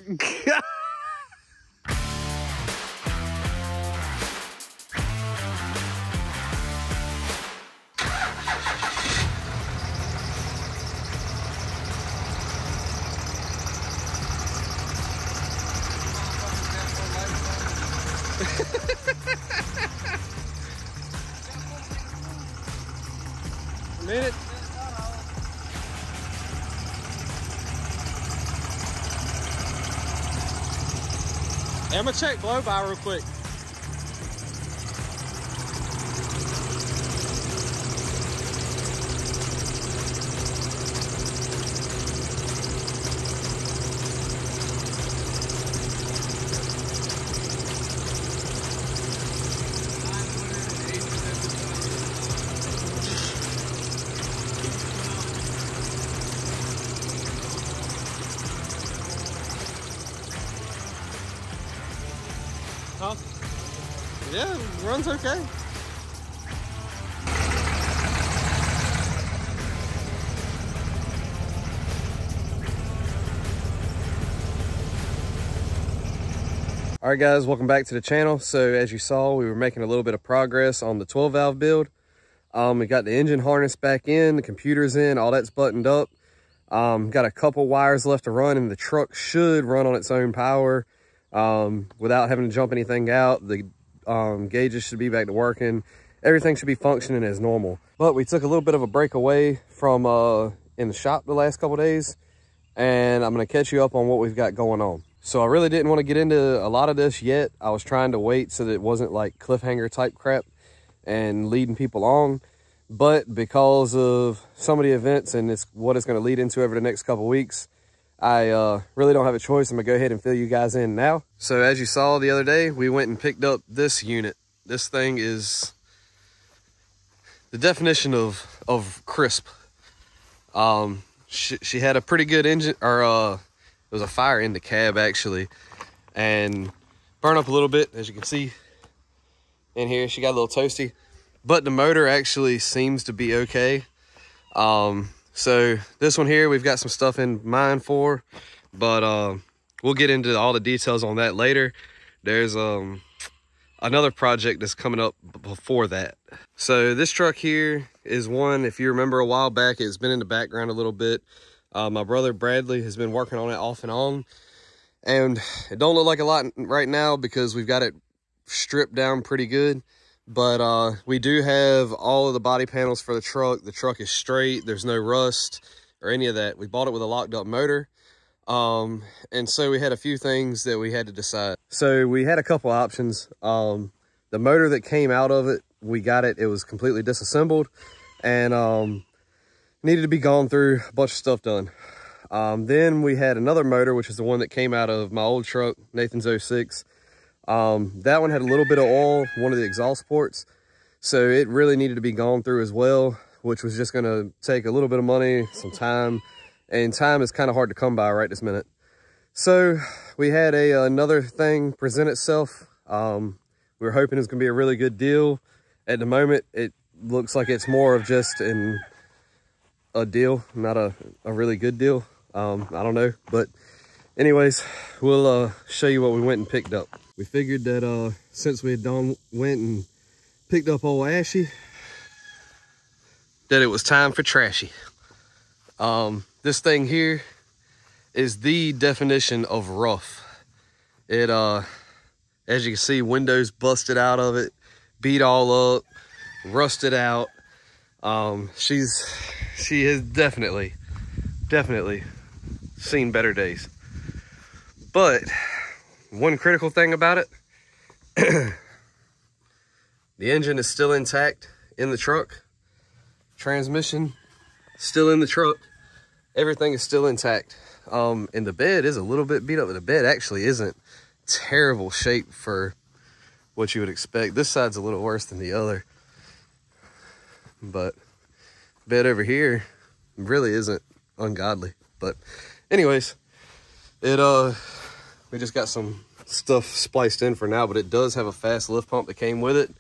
A minute. Hey, I'm gonna check blow by real quick. Huh? Yeah, it runs okay. All right guys, welcome back to the channel. So as you saw, we were making a little bit of progress on the 12 valve build. We got the engine harness back in, the computer's in, all that's buttoned up. Got a couple wires left to run, and the truck should run on its own power without having to jump anything out. The gauges should be back to working. Everything should be functioning as normal. But we took a little bit of a break away from in the shop the last couple days, and I'm gonna catch you up on what we've got going on. So I really didn't want to get into a lot of this yet. I was trying to wait so that it wasn't like cliffhanger type crap and leading people on. But because of some of the events and what it's going to lead into over the next couple weeks, I really don't have a choice. I'm going to go ahead and fill you guys in now. So as you saw the other day, we went and picked up this unit. This thing is the definition of crisp. She had a pretty good engine, or there was a fire in the cab actually, and burned up a little bit, as you can see in here. She got a little toasty, but the motor actually seems to be okay. So this one here, we've got some stuff in mind for, but we'll get into all the details on that later. There's another project that's coming up before that. So this truck here is one, if you remember a while back, it's been in the background a little bit. My brother Bradley has been working on it off and on, and it don't look like a lot right now because we've got it stripped down pretty good. But we do have all of the body panels for the truck. The truck is straight. There's no rust or any of that. We bought it with a locked up motor. And so we had a few things that we had to decide. So we had a couple options. The motor that came out of it, we got it. It was completely disassembled and needed to be gone through, a bunch of stuff done. Then we had another motor, which is the one that came out of my old truck, Nathan's 06. That one had a little bit of oil, one of the exhaust ports, so it really needed to be gone through as well, which was just going to take a little bit of money, some time, and time is kind of hard to come by right this minute. So we had another thing present itself. We were hoping it was going to be a really good deal. At the moment, it looks like it's more of just a deal, not a really good deal. I don't know, but anyways, we'll show you what we went and picked up. We figured that since we had went and picked up old Ashy, that it was time for Trashy. This thing here is the definition of rough. It, as you can see, windows busted out of it, beat all up, rusted out. She has definitely seen better days. But one critical thing about it, the engine is still intact in the truck. Transmission still in the truck. Everything is still intact. And the bed is a little bit beat up, but the bed actually isn't terrible shape for what you would expect. This side's a little worse than the other, but bed over here really isn't ungodly. But anyways, we just got some stuff spliced in for now, but it does have a fast lift pump that came with it.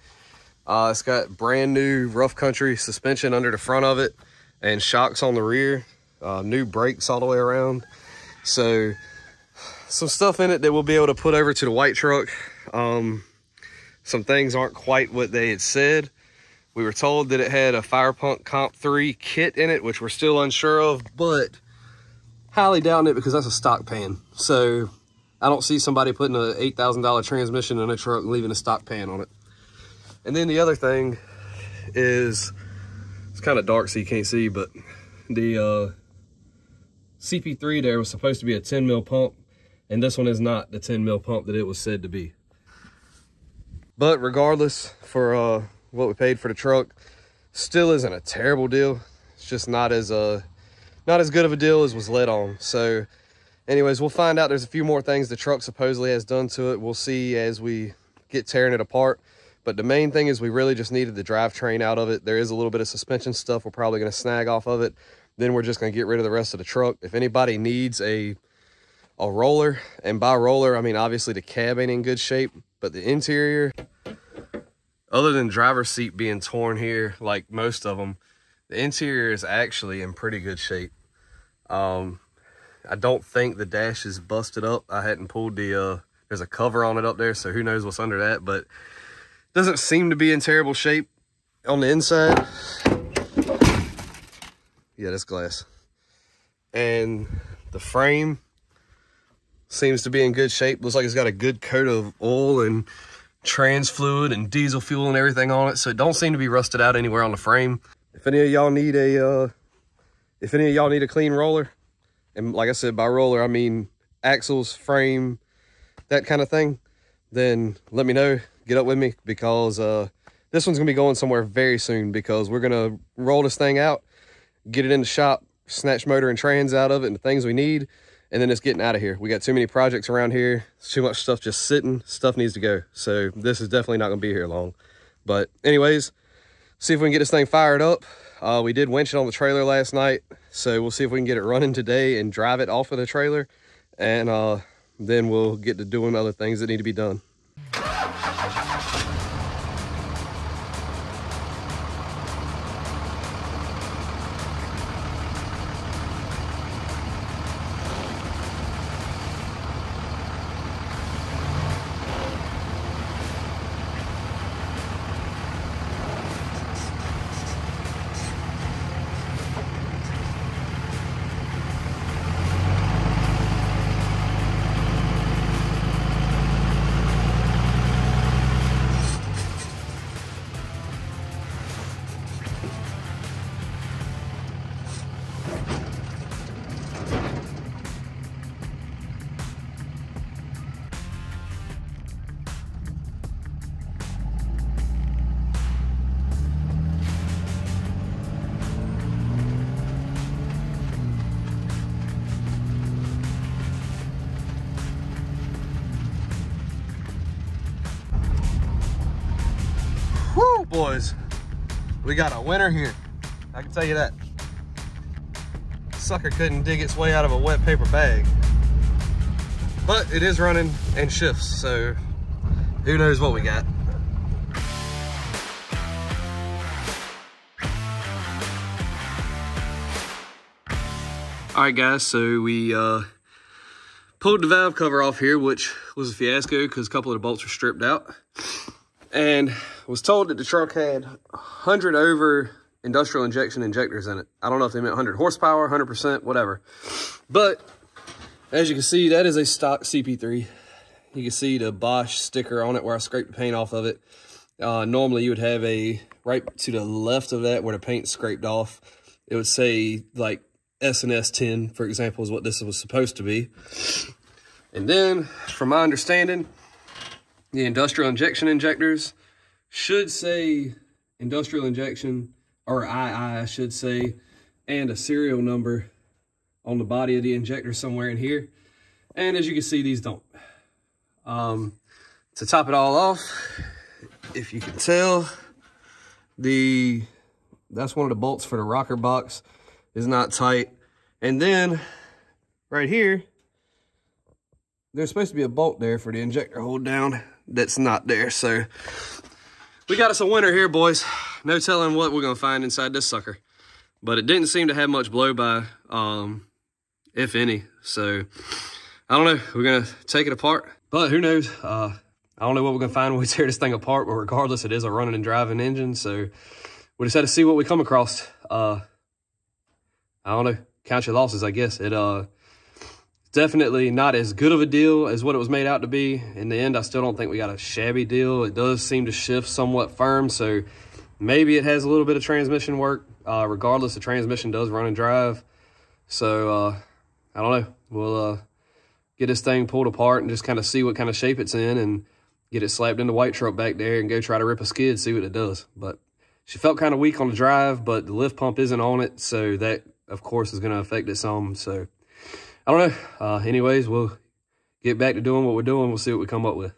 It's got brand new rough country suspension under the front of it and shocks on the rear, new brakes all the way around. So some stuff in it that we'll be able to put over to the white truck. Some things aren't quite what they had said. We were told that it had a Fire Punk Comp 3 kit in it, which we're still unsure of, but highly doubting it because that's a stock pan. So I don't see somebody putting a $8,000 transmission in a truck and leaving a stock pan on it. And then the other thing is, it's kind of dark so you can't see, but the CP3 there was supposed to be a 10 mil pump, and this one is not the 10 mil pump that it was said to be. But regardless, for what we paid for the truck, still isn't a terrible deal. It's just not as good of a deal as was let on. So anyways, we'll find out. There's a few more things the truck supposedly has done to it. We'll see as we get tearing it apart. But the main thing is we really just needed the drivetrain out of it. There is a little bit of suspension stuff we're probably going to snag off of it. Then we're just going to get rid of the rest of the truck. If anybody needs a roller, and by roller I mean obviously the cab ain't in good shape, but the interior, other than driver's seat being torn here like most of them, the interior is actually in pretty good shape. I don't think the dash is busted up. I hadn't pulled the there's a cover on it up there, so who knows what's under that, but it doesn't seem to be in terrible shape on the inside. Yeah, that's glass. And the frame seems to be in good shape. Looks like it's got a good coat of oil and trans fluid and diesel fuel and everything on it, so it don't seem to be rusted out anywhere on the frame. If any of y'all need a clean roller, and like I said, by roller I mean axles, frame, that kind of thing, then let me know. Get up with me, because this one's gonna be going somewhere very soon, because we're gonna roll this thing out, get it in the shop, snatch motor and trans out of it and the things we need, and then it's getting out of here. We got too many projects around here. There's too much stuff just sitting. Stuff needs to go. So this is definitely not gonna be here long. But anyways, see if we can get this thing fired up. We did winch it on the trailer last night, so we'll see if we can get it running today and drive it off of the trailer, and then we'll get to doing other things that need to be done. Woo, boys, we got a winner here. I can tell you that. Sucker couldn't dig its way out of a wet paper bag. But it is running and shifts, so who knows what we got. All right, guys, so we pulled the valve cover off here, which was a fiasco because a couple of the bolts were stripped out. And was told that the truck had 100 over industrial injection injectors in it. I don't know if they meant 100 horsepower, 100%, whatever. But as you can see, that is a stock CP3. You can see the Bosch sticker on it where I scraped the paint off of it. Normally you would have a, right to the left of that where the paint's scraped off, it would say like S&S 10, for example, is what this was supposed to be. And then, from my understanding, the industrial injection injectors should say industrial injection, or II, I should say, and a serial number on the body of the injector somewhere in here. And as you can see, these don't. To top it all off, if you can tell, that's one of the bolts for the rocker box is not tight. And then right here, there's supposed to be a bolt there for the injector hold down. That's not there. So we got us a winner here, boys. No telling what we're gonna find inside this sucker, but it didn't seem to have much blow by, if any. So I don't know. We're going to take it apart, but who knows? I don't know what we're going to find when we tear this thing apart, but regardless, it is a running and driving engine. So we just had to see what we come across. I don't know. Count your losses, I guess. It definitely not as good of a deal as what it was made out to be. In the end, I still don't think we got a shabby deal. It does seem to shift somewhat firm, so maybe it has a little bit of transmission work. Regardless, the transmission does run and drive. So I don't know. We'll get this thing pulled apart and just kind of see what kind of shape it's in and get it slapped in the white truck back there and go try to rip a skid, see what it does. But she felt kind of weak on the drive, but the lift pump isn't on it, so that, of course, is going to affect it some. So I don't know. Anyways, we'll get back to doing what we're doing. We'll see what we come up with.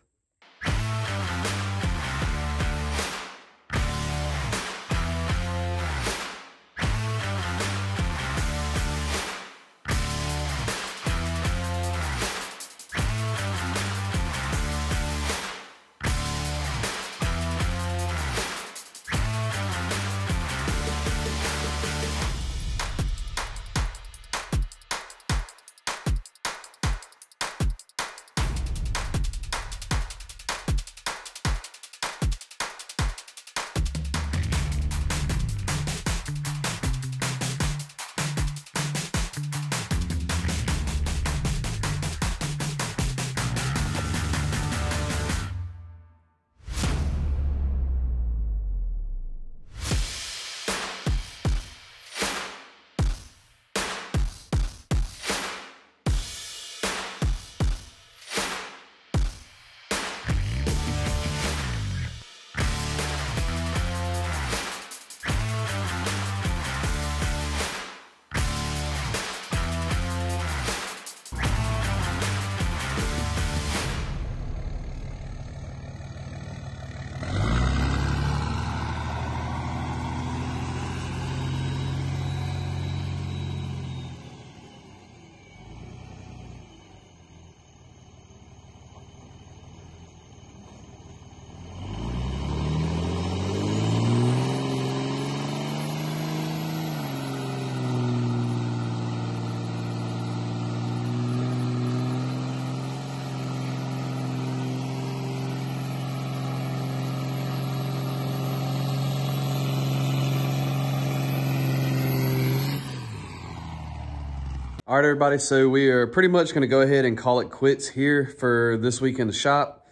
All right, everybody, so we are pretty much going to go ahead and call it quits here for this week in the shop.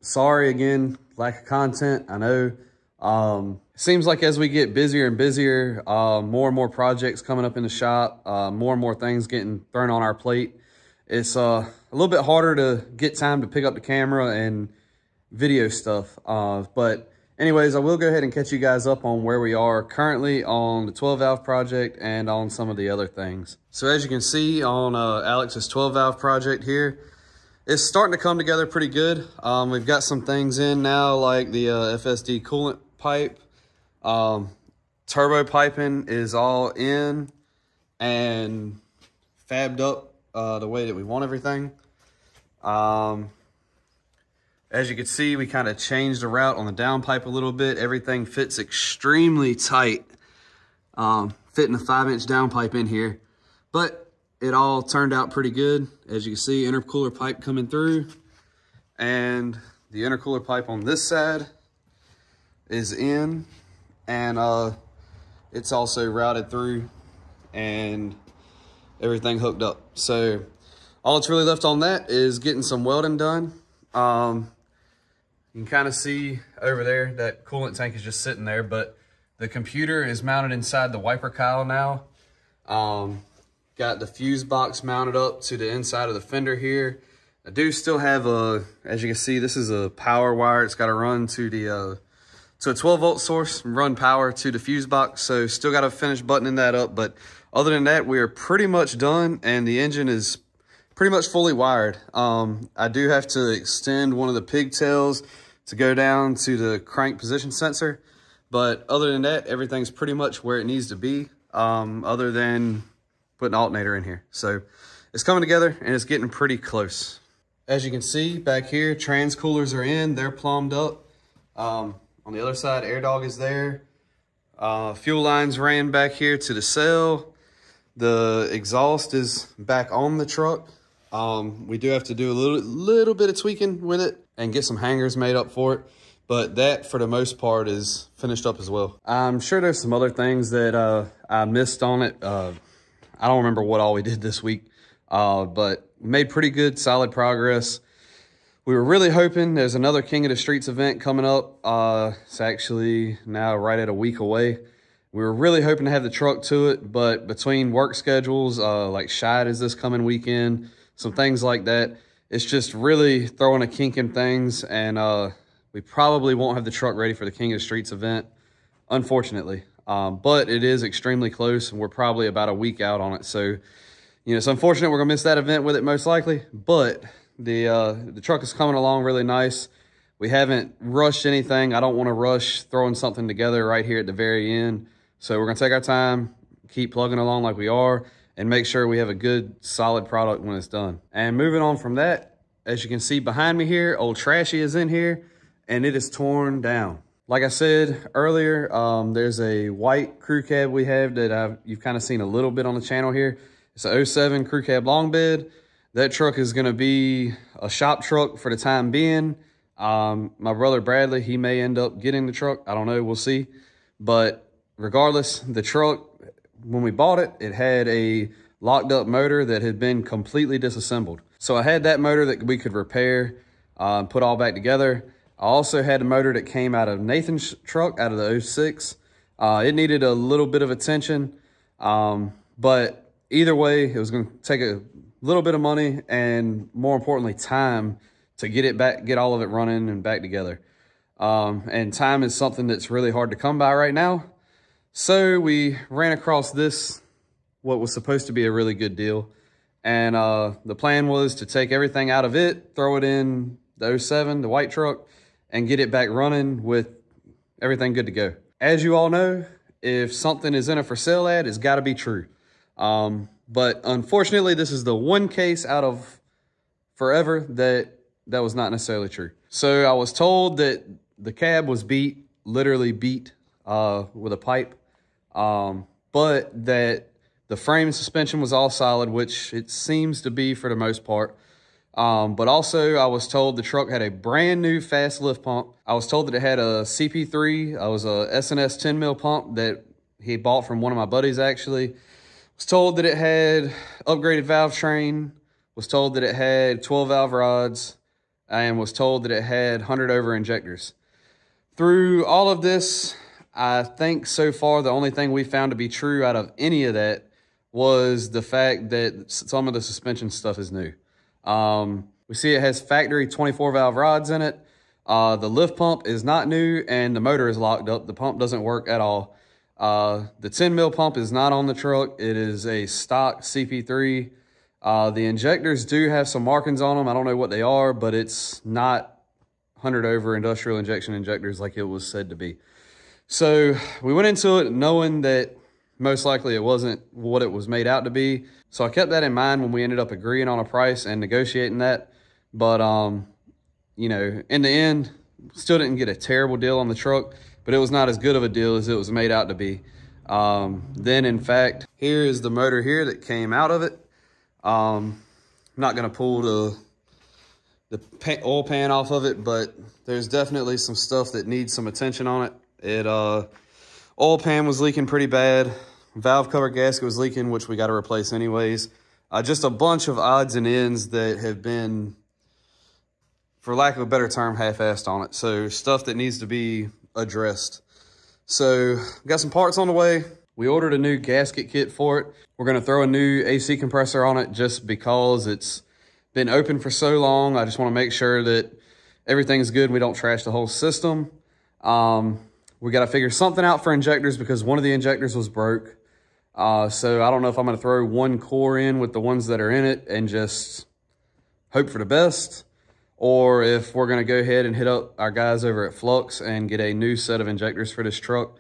Sorry again, lack of content, I know. Seems like as we get busier and busier, more and more projects coming up in the shop, more and more things getting thrown on our plate. It's a little bit harder to get time to pick up the camera and video stuff. But anyways, I will go ahead and catch you guys up on where we are currently on the 12 valve project and on some of the other things. So as you can see on Alex's 12 valve project here, it's starting to come together pretty good. We've got some things in now, like the FSD coolant pipe. Turbo piping is all in and fabbed up the way that we want everything. As you can see, we kind of changed the route on the downpipe a little bit. Everything fits extremely tight, fitting a 5-inch downpipe in here. But it all turned out pretty good. As you can see, intercooler pipe coming through. And the intercooler pipe on this side is in. And it's also routed through and everything hooked up. So all that's really left on that is getting some welding done. You can kind of see over there that coolant tank is just sitting there, but the computer is mounted inside the wiper cowl now. Got the fuse box mounted up to the inside of the fender here. I do still have as you can see, this is a power wire. It's got to run to the to a 12 volt source and run power to the fuse box. So still got to finish buttoning that up. But other than that, we are pretty much done, and the engine is pretty much fully wired. I do have to extend one of the pigtails to go down to the crank position sensor. But other than that, everything's pretty much where it needs to be, other than putting an alternator in here. So it's coming together and it's getting pretty close. As you can see back here, trans coolers are in, they're plumbed up. On the other side, air dog is there. Fuel lines ran back here to the cell. The exhaust is back on the truck. We do have to do a little bit of tweaking with it and get some hangers made up for it. But that, for the most part, is finished up as well. I'm sure there's some other things that I missed on it. I don't remember what all we did this week, but made pretty good, solid progress. We were really hoping there's another King of the Streets event coming up. It's actually now right at a week away. We were really hoping to have the truck to it, but between work schedules, like Shide is this coming weekend, some things like that, it's just really throwing a kink in things, and we probably won't have the truck ready for the King of the Streets event, unfortunately. But it is extremely close, and we're probably about a week out on it. So, you know, it's unfortunate we're gonna miss that event with it most likely, but the truck is coming along really nice. We haven't rushed anything. I don't want to rush throwing something together right here at the very end. So we're gonna take our time, keep plugging along like we are, and make sure we have a good, solid product when it's done. And moving on from that, as you can see behind me here, old Trashy is in here, and it is torn down. Like I said earlier, there's a white crew cab we have that you've kind of seen a little bit on the channel here. It's a 07 crew cab long bed. That truck is gonna be a shop truck for the time being. My brother Bradley, he may end up getting the truck. I don't know, we'll see. But regardless, the truck, when we bought it, it had a locked up motor that had been completely disassembled. So I had that motor that we could repair, put all back together. I also had a motor that came out of Nathan's truck, out of the 06. It needed a little bit of attention, but either way, it was going to take a little bit of money and, more importantly, time to get it back, get all of it running and back together. And time is something that's really hard to come by right now. So we ran across this, what was supposed to be a really good deal. And the plan was to take everything out of it, throw it in the 07, the white truck, and get it back running with everything good to go. As you all know, if something is in a for sale ad, it's got to be true. But unfortunately, this is the one case out of forever that was not necessarily true. So I was told that the cab was beat, literally beat with a pipe, but that the frame and suspension was all solid, which it seems to be for the most part. But also I was told the truck had a brand new fast lift pump. I was told that it had a CP3. I was a SNS 10 mil pump that he bought from one of my buddies actually. Was told that it had upgraded valve train. Was told that it had 12 valve rods, and was told that it had 100 over injectors. Through all of this, I think so far the only thing we found to be true out of any of that was the fact that some of the suspension stuff is new. We see it has factory 24 valve rods in it. The lift pump is not new, and the motor is locked up. The pump doesn't work at all. The 10 mil pump is not on the truck. It is a stock CP3. The injectors do have some markings on them. I don't know what they are, but it's not 100 over industrial injection injectors like it was said to be. So we went into it knowing that most likely it wasn't what it was made out to be. So I kept that in mind when we ended up agreeing on a price and negotiating that. But, you know, in the end, still didn't get a terrible deal on the truck, but it was not as good of a deal as it was made out to be. Then, in fact, here is the motor here that came out of it. I'm not going to pull the oil pan off of it, but there's definitely some stuff that needs some attention on it. Oil pan was leaking pretty bad. Valve cover gasket was leaking, which we got to replace anyways. Just a bunch of odds and ends that have been, for lack of a better term, half-assed on it. So stuff that needs to be addressed. So got some parts on the way. We ordered a new gasket kit for it. We're going to throw a new AC compressor on it just because it's been open for so long. I just want to make sure that everything's good and we don't trash the whole system. We got to figure something out for injectors because one of the injectors was broke. So I don't know if I'm going to throw one core in with the ones that are in it and just hope for the best, or if we're going to go ahead and hit up our guys over at Flux and get a new set of injectors for this truck.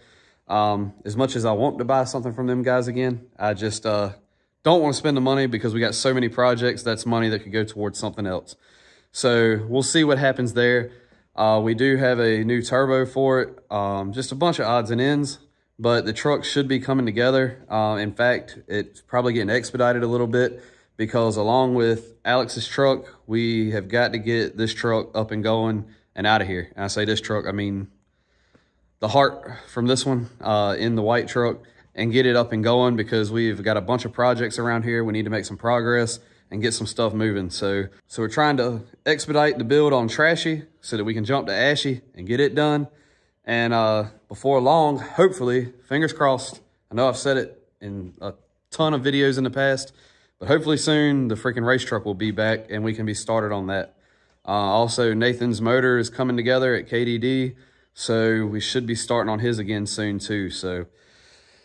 As much as I want to buy something from them guys again, I just don't want to spend the money because we got so many projects. That's money that could go towards something else. So we'll see what happens there. We do have a new turbo for it, just a bunch of odds and ends, but the truck should be coming together. In fact, it's probably getting expedited a little bit because along with Alex's truck, we have got to get this truck up and going and out of here. And I say this truck, I mean the heart from this one in the white truck, and get it up and going because we've got a bunch of projects around here. We need to make some progress and get some stuff moving. So we're trying to expedite the build on Trashy so that we can jump to Ashy and get it done. And before long, hopefully, fingers crossed, I know I've said it in a ton of videos in the past, but hopefully soon the freaking race truck will be back and we can be started on that. Also, Nathan's motor is coming together at KDD, so we should be starting on his again soon too. So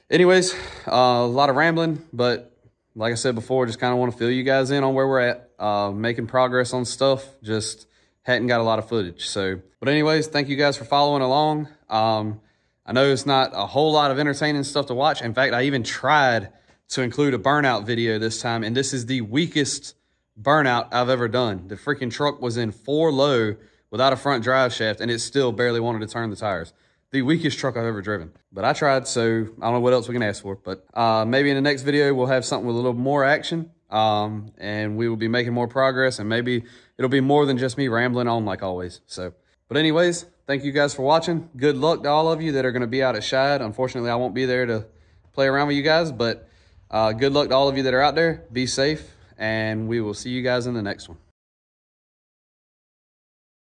anyways, a lot of rambling, but like I said before, just kind of want to fill you guys in on where we're at, making progress on stuff, just hadn't got a lot of footage. So, but anyways, thank you guys for following along. I know it's not a whole lot of entertaining stuff to watch. In fact, I even tried to include a burnout video this time, and this is the weakest burnout I've ever done. The freaking truck was in 4 low without a front drive shaft, and it still barely wanted to turn the tires. The weakest truck I've ever driven. But I tried, so I don't know what else we can ask for. But maybe in the next video, we'll have something with a little more action, and we will be making more progress, and maybe it'll be more than just me rambling on like always. So, but anyways, thank you guys for watching. Good luck to all of you that are going to be out at Shad. Unfortunately, I won't be there to play around with you guys, but good luck to all of you that are out there. Be safe, and we will see you guys in the next one.